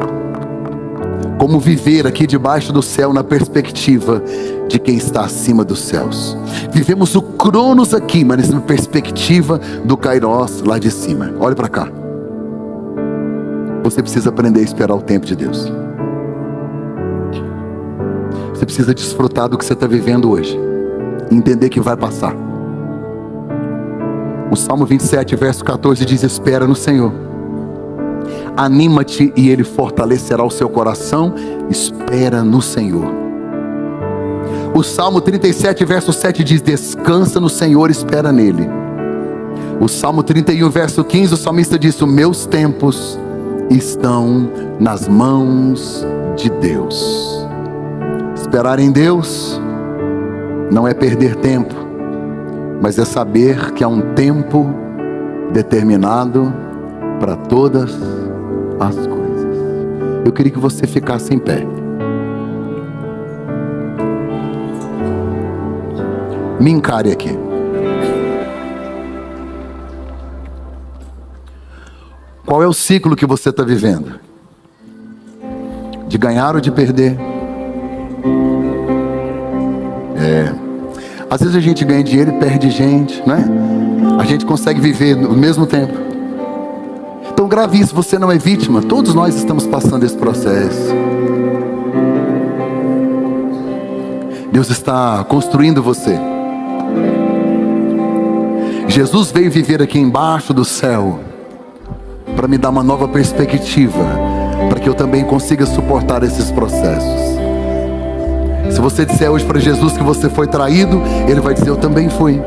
como viver aqui debaixo do céu na perspectiva de quem está acima dos céus. Vivemos o Cronos aqui, mas na perspectiva do Kairos lá de cima. Olha para cá. Você precisa aprender a esperar o tempo de Deus. Você precisa desfrutar do que você está vivendo hoje. Entender que vai passar. O Salmo 27, verso 14 diz: espera no Senhor. Anima-te e Ele fortalecerá o seu coração. Espera no Senhor. O Salmo 37, verso 7 diz: descansa no Senhor, espera nele. O Salmo 31, verso 15, o salmista diz: os meus tempos estão nas mãos de Deus. Esperar em Deus não é perder tempo, mas é saber que há um tempo determinado para todas as coisas. Eu queria que você ficasse em pé. Me encare aqui. Qual é o ciclo que você está vivendo? De ganhar ou de perder? Às vezes a gente ganha dinheiro e perde gente, né? A gente consegue viver no mesmo tempo. Então grave isso, você não é vítima. Todos nós estamos passando esse processo. Deus está construindo você. Jesus veio viver aqui embaixo do céu para me dar uma nova perspectiva, para que eu também consiga suportar esses processos. Se você disser hoje para Jesus que você foi traído, Ele vai dizer: eu também fui.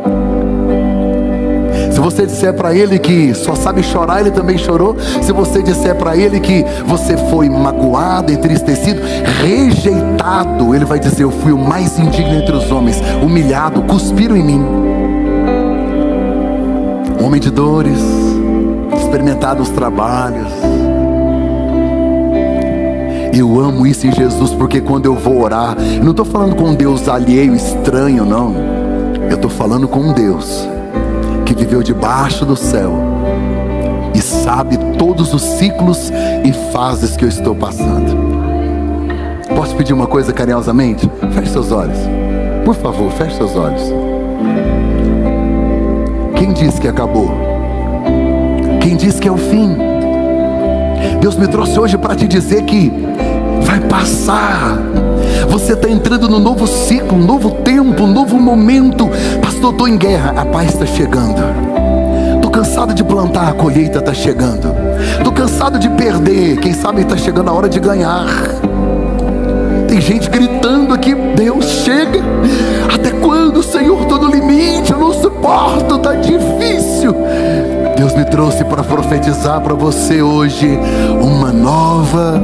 Se você disser para Ele que só sabe chorar, Ele também chorou. Se você disser para Ele que você foi magoado, entristecido, rejeitado, Ele vai dizer: eu fui o mais indigno entre os homens, humilhado, cuspiram em mim. Homem de dores, experimentado os trabalhos. Eu amo isso em Jesus, porque quando eu vou orar, eu não estou falando com um Deus alheio, estranho, não. Eu estou falando com um Deus que viveu debaixo do céu e sabe todos os ciclos e fases que eu estou passando. Posso pedir uma coisa carinhosamente? Feche seus olhos. Por favor, feche seus olhos. Quem disse que acabou? Quem disse que é o fim? Deus me trouxe hoje para te dizer que vai passar. Você está entrando num novo ciclo, um novo tempo, um novo momento. Pastor, estou em guerra, a paz está chegando. Estou cansado de plantar, a colheita está chegando. Estou cansado de perder, quem sabe está chegando a hora de ganhar. Tem gente gritando aqui: Deus, chega. Até quando, Senhor? Estou no limite, eu não suporto, está difícil. Deus me trouxe para profetizar para você hoje uma nova